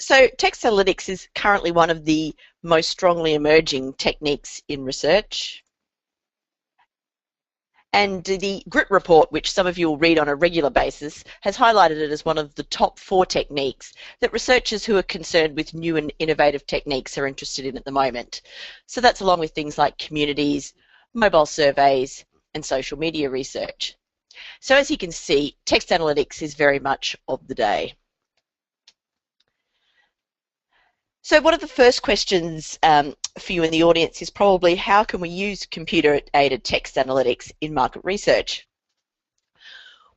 So text analytics is currently one of the most strongly emerging techniques in research. And the GRIT report, which some of you will read on a regular basis, has highlighted it as one of the top 4 techniques that researchers who are concerned with new and innovative techniques are interested in at the moment. So that's along with things like communities, mobile surveys, and social media research. So as you can see, text analytics is very much of the day. So one of the first questions for you in the audience is probably, how can we use computer-aided text analytics in market research?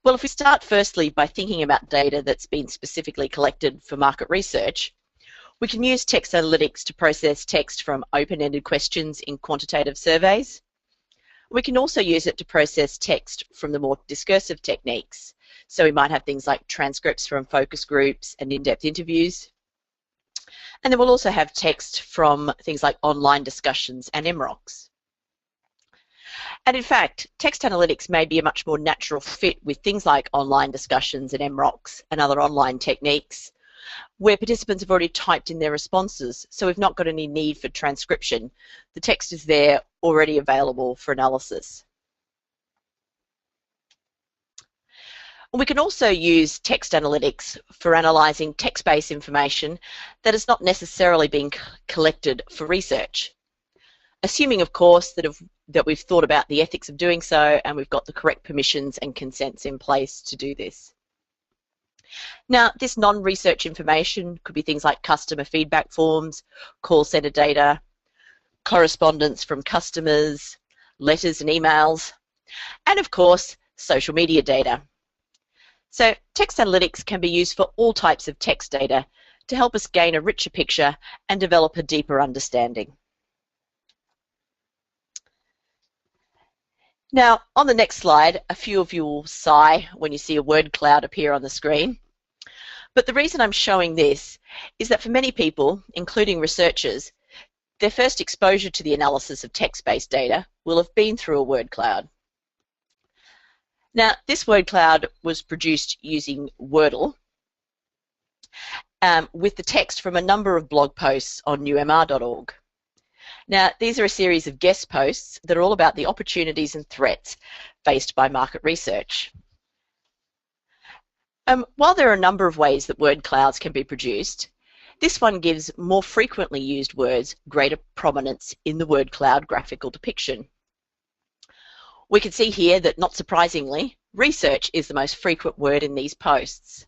Well, if we start firstly by thinking about data that's been specifically collected for market research, we can use text analytics to process text from open-ended questions in quantitative surveys. We can also use it to process text from the more discursive techniques. So we might have things like transcripts from focus groups and in-depth interviews. And then we'll also have text from things like online discussions and MROCs. And in fact, text analytics may be a much more natural fit with things like online discussions and MROCs and other online techniques, where participants have already typed in their responses, so we've not got any need for transcription. The text is there already available for analysis. We can also use text analytics for analysing text-based information that has not necessarily been collected for research, assuming, of course, that we've thought about the ethics of doing so and we've got the correct permissions and consents in place to do this. Now, this non-research information could be things like customer feedback forms, call centre data, correspondence from customers, letters and emails, and of course, social media data. So text analytics can be used for all types of text data to help us gain a richer picture and develop a deeper understanding. Now, on the next slide, a few of you will sigh when you see a word cloud appear on the screen. But the reason I'm showing this is that for many people, including researchers, their first exposure to the analysis of text-based data will have been through a word cloud. Now, this word cloud was produced using Wordle with the text from a number of blog posts on newmr.org. Now, these are a series of guest posts that are all about the opportunities and threats faced by market research. While there are a number of ways that word clouds can be produced, this one gives more frequently used words greater prominence in the word cloud graphical depiction. We can see here that, not surprisingly, research is the most frequent word in these posts.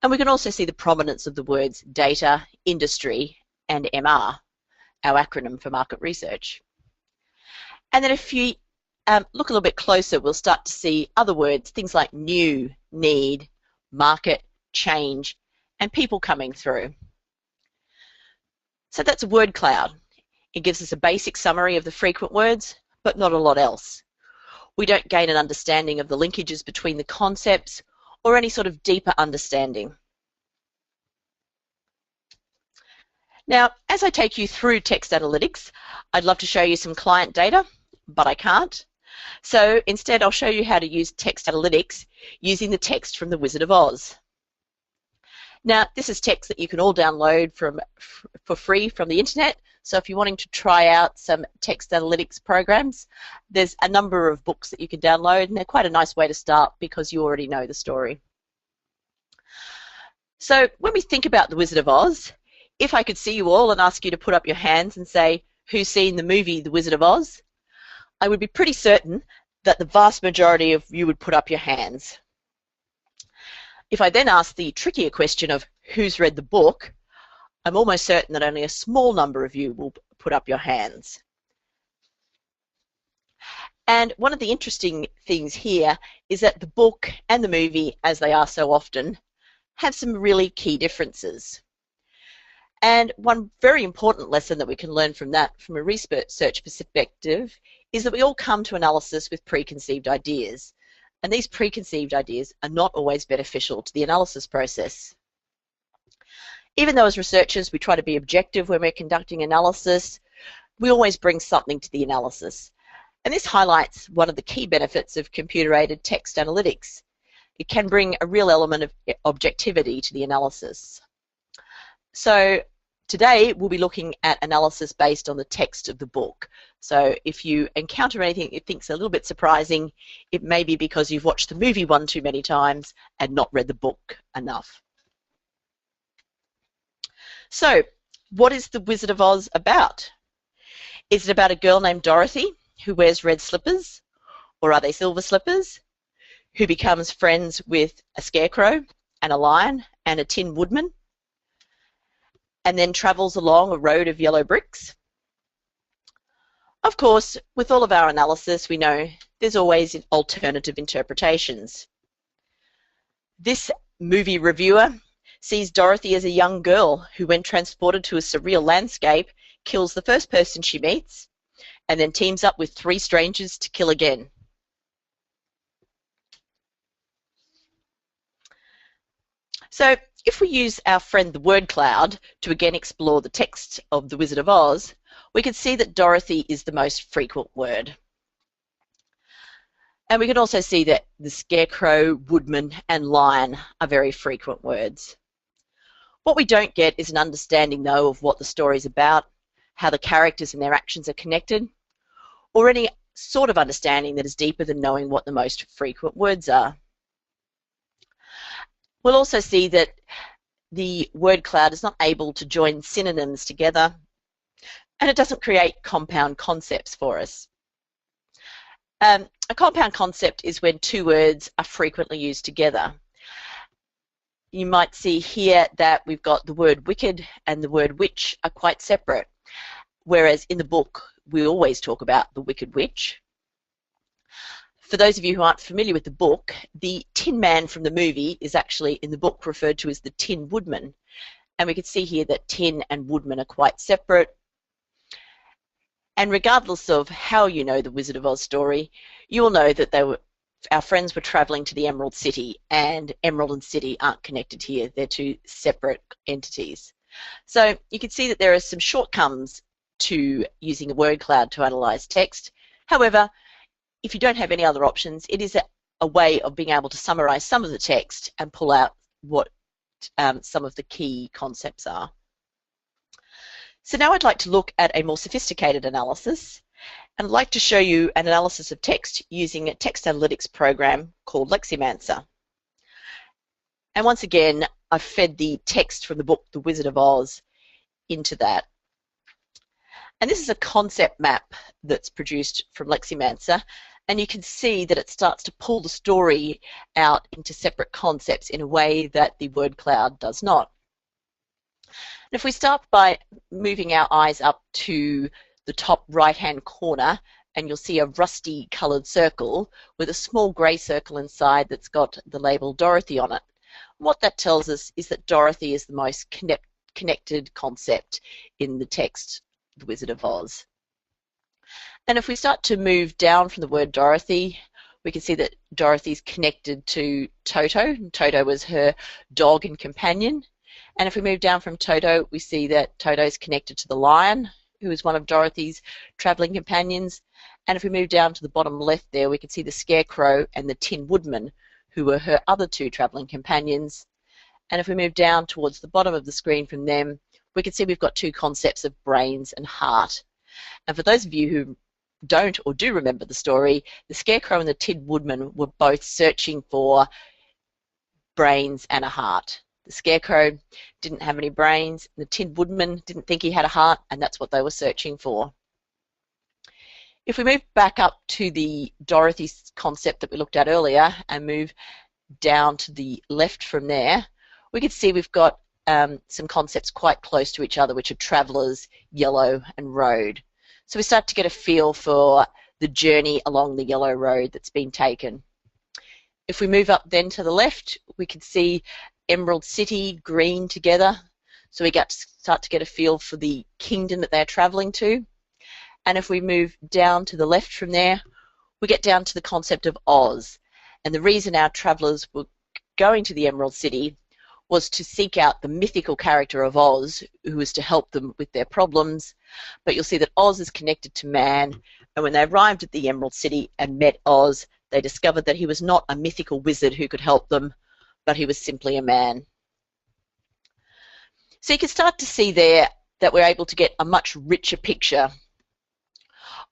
And we can also see the prominence of the words data, industry, and MR, our acronym for market research. And then if you look a little bit closer, we'll start to see other words, things like new, need, market, change, and people coming through. So that's a word cloud. It gives us a basic summary of the frequent words, but not a lot else. We don't gain an understanding of the linkages between the concepts or any sort of deeper understanding. Now, as I take you through text analytics, I'd love to show you some client data, but I can't. So instead, I'll show you how to use text analytics using the text from the Wizard of Oz. Now, this is text that you can all download for free from the internet. So if you're wanting to try out some text analytics programs, there's a number of books that you can download, and they're quite a nice way to start because you already know the story. So when we think about the Wizard of Oz, if I could see you all and ask you to put up your hands and say, who's seen the movie The Wizard of Oz? I would be pretty certain that the vast majority of you would put up your hands. If I then ask the trickier question of who's read the book, I'm almost certain that only a small number of you will put up your hands. And one of the interesting things here is that the book and the movie, as they are so often, have some really key differences. And one very important lesson that we can learn from that, from a research perspective, is that we all come to analysis with preconceived ideas. And these preconceived ideas are not always beneficial to the analysis process. Even though as researchers we try to be objective when we're conducting analysis, we always bring something to the analysis. And this highlights one of the key benefits of computer-aided text analytics. It can bring a real element of objectivity to the analysis. So today we'll be looking at analysis based on the text of the book. So if you encounter anything you think's a little bit surprising, it may be because you've watched the movie one too many times and not read the book enough. So what is The Wizard of Oz about? Is it about a girl named Dorothy who wears red slippers, or are they silver slippers, who becomes friends with a scarecrow and a lion and a tin woodman, and then travels along a road of yellow bricks? Of course, with all of our analysis, we know there's always alternative interpretations. This movie reviewer sees Dorothy as a young girl who, when transported to a surreal landscape, kills the first person she meets and then teams up with 3 strangers to kill again. So if we use our friend the word cloud to again explore the text of The Wizard of Oz, we can see that Dorothy is the most frequent word. And we can also see that the scarecrow, woodman, and lion are very frequent words. What we don't get is an understanding, though, of what the story is about, how the characters and their actions are connected, or any sort of understanding that is deeper than knowing what the most frequent words are. We'll also see that the word cloud is not able to join synonyms together, and it doesn't create compound concepts for us. A compound concept is when 2 words are frequently used together. You might see here that we've got the word wicked and the word witch are quite separate, whereas in the book we always talk about the Wicked Witch. For those of you who aren't familiar with the book, the Tin Man from the movie is actually in the book referred to as the Tin Woodman, and we can see here that tin and woodman are quite separate. And regardless of how you know the Wizard of Oz story, you will know that our friends were travelling to the Emerald City, and Emerald and City aren't connected here. They're 2 separate entities. So you can see that there are some shortcomings to using a word cloud to analyse text. However, if you don't have any other options, it is a way of being able to summarise some of the text and pull out what some of the key concepts are. So now I'd like to look at a more sophisticated analysis, and I'd like to show you an analysis of text using a text analytics program called Leximancer. And once again, I've fed the text from the book The Wizard of Oz into that. And this is a concept map that's produced from Leximancer, and you can see that it starts to pull the story out into separate concepts in a way that the word cloud does not. And if we start by moving our eyes up to the top right-hand corner, and you'll see a rusty coloured circle with a small grey circle inside that's got the label Dorothy on it. What that tells us is that Dorothy is the most connected concept in the text, The Wizard of Oz. And if we start to move down from the word Dorothy, we can see that Dorothy's connected to Toto. Toto was her dog and companion. And if we move down from Toto, we see that Toto's connected to the lion, who is one of Dorothy's travelling companions. And if we move down to the bottom left there, we can see the scarecrow and the tin woodman, who were her other 2 travelling companions. And if we move down towards the bottom of the screen from them, we can see we've got 2 concepts of brains and heart. And for those of you who don't or do remember the story, the scarecrow and the tin woodman were both searching for brains and a heart. The scarecrow didn't have any brains, the tin woodman didn't think he had a heart, and that's what they were searching for. If we move back up to the Dorothy concept that we looked at earlier and move down to the left from there, we can see we've got some concepts quite close to each other, which are travellers, yellow, and road. So we start to get a feel for the journey along the yellow road that's been taken. If we move up then to the left, we can see Emerald City, green together. So we start to get a feel for the kingdom that they're travelling to. And if we move down to the left from there, we get down to the concept of Oz. And the reason our travellers were going to the Emerald City was to seek out the mythical character of Oz, who was to help them with their problems. But you'll see that Oz is connected to man, and when they arrived at the Emerald City and met Oz, they discovered that he was not a mythical wizard who could help them, but he was simply a man. So you can start to see there that we're able to get a much richer picture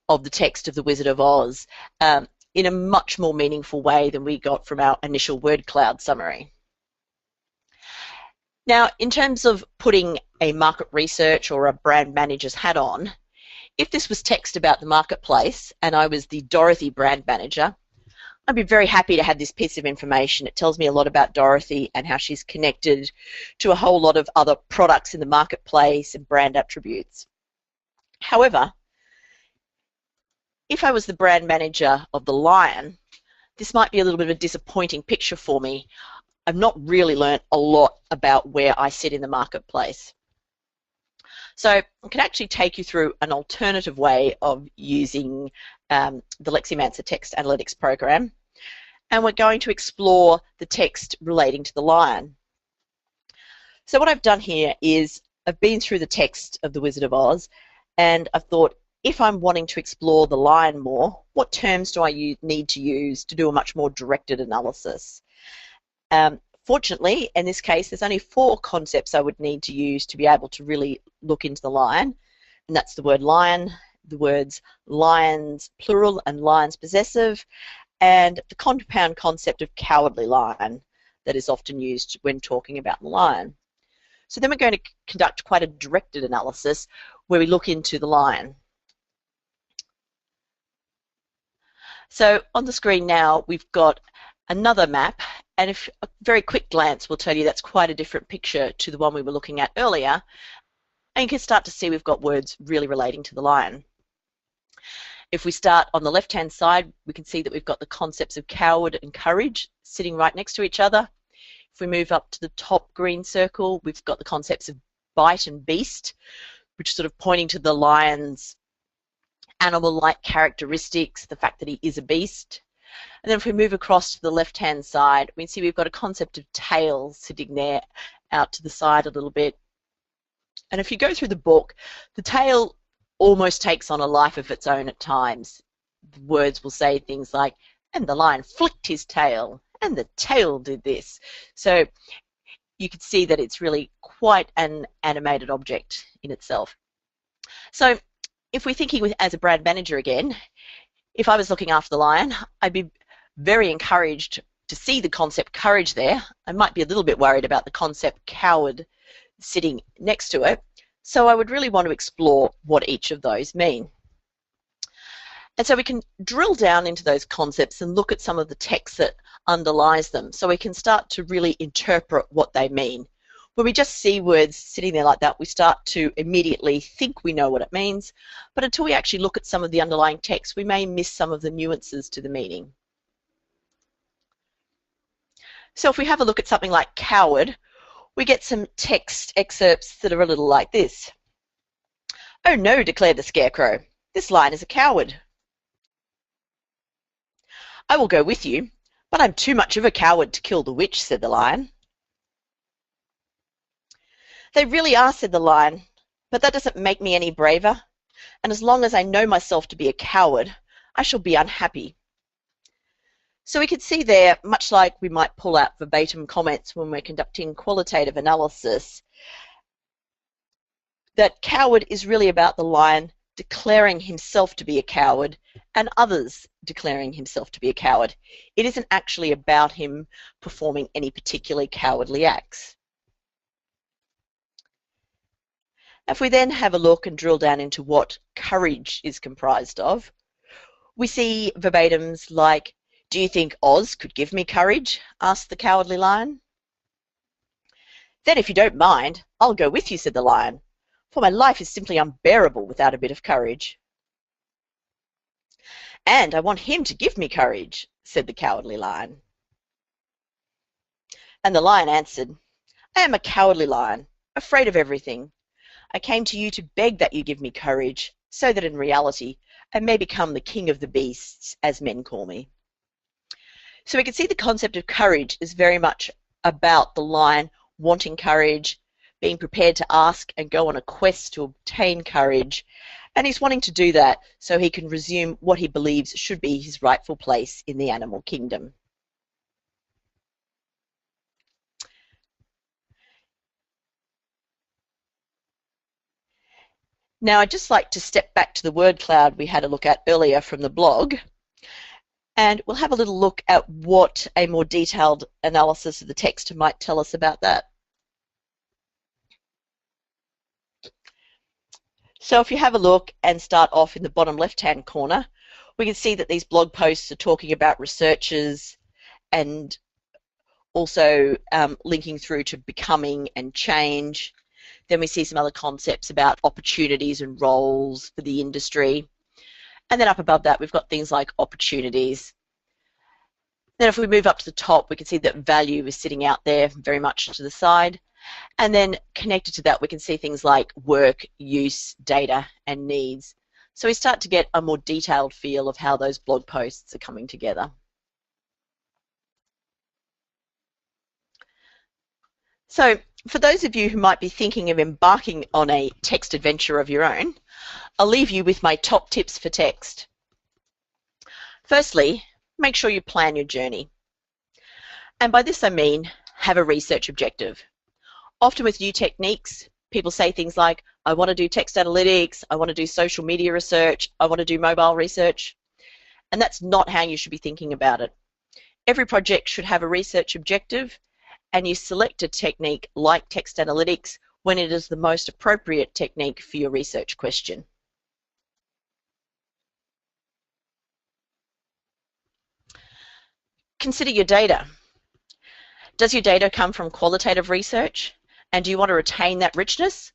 of the text of The Wizard of Oz in a much more meaningful way than we got from our initial word cloud summary. Now, in terms of putting a market research or a brand manager's hat on, if this was text about the marketplace and I was the Dorothy brand manager, I'd be very happy to have this piece of information. It tells me a lot about Dorothy and how she's connected to a whole lot of other products in the marketplace and brand attributes. However, if I was the brand manager of the Lion, this might be a little bit of a disappointing picture for me. I've not really learnt a lot about where I sit in the marketplace. So I can actually take you through an alternative way of using the Leximancer Text Analytics program, and we're going to explore the text relating to the Lion. So what I've done here is I've been through the text of The Wizard of Oz, and I've thought, if I'm wanting to explore the Lion more, what terms do I need to use to do a much more directed analysis? Fortunately, in this case, there's only 4 concepts I would need to use to be able to really look into the Lion, and that's the word lion, the words lions plural and lions possessive, and the compound concept of cowardly lion that is often used when talking about the Lion. So then we're going to conduct quite a directed analysis where we look into the Lion. So on the screen now we've got another map, and if a very quick glance will tell you that's quite a different picture to the one we were looking at earlier, and you can start to see we've got words really relating to the Lion. If we start on the left hand side, we can see that we've got the concepts of coward and courage sitting right next to each other. If we move up to the top green circle, we've got the concepts of bite and beast, which is sort of pointing to the Lion's animal-like characteristics, the fact that he is a beast. And then if we move across to the left-hand side, we can see we've got a concept of tail sitting there out to the side a little bit. And if you go through the book, the tail almost takes on a life of its own at times. The words will say things like, and the lion flicked his tail, and the tail did this. So you can see that it's really quite an animated object in itself. So if we're thinking as a brand manager again, if I was looking after the Lion, I'd be very encouraged to see the concept courage there. I might be a little bit worried about the concept coward sitting next to it. So I would really want to explore what each of those mean. And so we can drill down into those concepts and look at some of the text that underlies them, so we can start to really interpret what they mean. When we just see words sitting there like that, we start to immediately think we know what it means, but until we actually look at some of the underlying text, we may miss some of the nuances to the meaning. So if we have a look at something like coward, we get some text excerpts that are a little like this. "Oh no," declared the Scarecrow, "this Lion is a coward." "I will go with you, but I'm too much of a coward to kill the witch," said the Lion. "They really are," said the Lion, "but that doesn't make me any braver, and as long as I know myself to be a coward, I shall be unhappy." So we can see there, much like we might pull out verbatim comments when we're conducting qualitative analysis, that coward is really about the Lion declaring himself to be a coward and others declaring himself to be a coward. It isn't actually about him performing any particularly cowardly acts. If we then have a look and drill down into what courage is comprised of, we see verbatims like, "Do you think Oz could give me courage?" asked the Cowardly Lion. "Then if you don't mind, I'll go with you," said the Lion, "for my life is simply unbearable without a bit of courage." "And I want him to give me courage," said the Cowardly Lion. And the Lion answered, "I am a cowardly lion, afraid of everything. I came to you to beg that you give me courage, so that in reality I may become the king of the beasts, as men call me." So we can see the concept of courage is very much about the Lion wanting courage, being prepared to ask and go on a quest to obtain courage, and he's wanting to do that so he can resume what he believes should be his rightful place in the animal kingdom. Now I'd just like to step back to the word cloud we had a look at earlier from the blog, and we'll have a little look at what a more detailed analysis of the text might tell us about that. So if you have a look and start off in the bottom left-hand corner, we can see that these blog posts are talking about researchers and also linking through to becoming and change. Then we see some other concepts about opportunities and roles for the industry. And then up above that, we've got things like opportunities. Then if we move up to the top, we can see that value is sitting out there very much to the side. And then connected to that, we can see things like work, use, data, and needs. So we start to get a more detailed feel of how those blog posts are coming together. So for those of you who might be thinking of embarking on a text adventure of your own, I'll leave you with my top tips for text. Firstly, make sure you plan your journey. And by this I mean have a research objective. Often with new techniques, people say things like, I want to do text analytics, I want to do social media research, I want to do mobile research. And that's not how you should be thinking about it. Every project should have a research objective, and you select a technique like text analytics when it is the most appropriate technique for your research question. Consider your data. Does your data come from qualitative research? And do you want to retain that richness?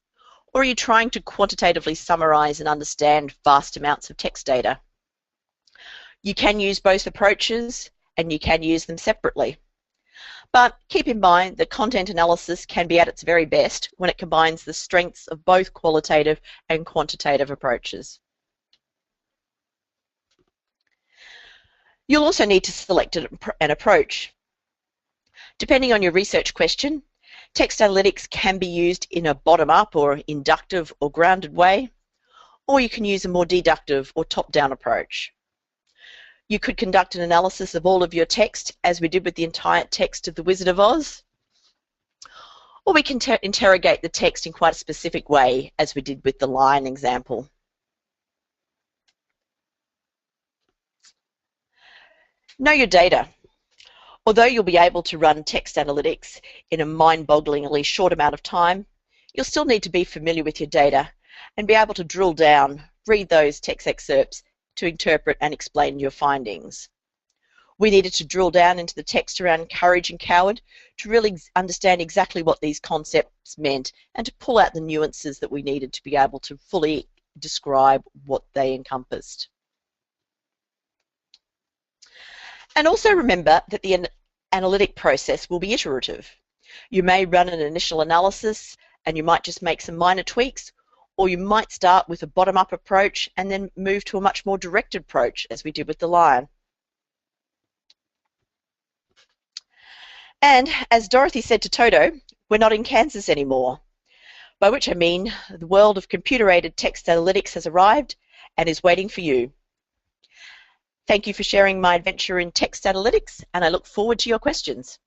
Or are you trying to quantitatively summarize and understand vast amounts of text data? You can use both approaches and you can use them separately. But keep in mind that content analysis can be at its very best when it combines the strengths of both qualitative and quantitative approaches. You'll also need to select an approach. Depending on your research question, text analytics can be used in a bottom-up or inductive or grounded way, or you can use a more deductive or top-down approach. You could conduct an analysis of all of your text, as we did with the entire text of The Wizard of Oz, or we can interrogate the text in quite a specific way, as we did with the lion example. Know your data. Although you'll be able to run text analytics in a mind-bogglingly short amount of time, you'll still need to be familiar with your data and be able to drill down, read those text excerpts to interpret and explain your findings. We needed to drill down into the text around courage and coward to really understand exactly what these concepts meant and to pull out the nuances that we needed to be able to fully describe what they encompassed. And also remember that the analytic process will be iterative. You may run an initial analysis and you might just make some minor tweaks, or you might start with a bottom-up approach and then move to a much more directed approach, as we did with the lion. And as Dorothy said to Toto, we're not in Kansas anymore, by which I mean the world of computer-aided text analytics has arrived and is waiting for you. Thank you for sharing my adventure in text analytics, and I look forward to your questions.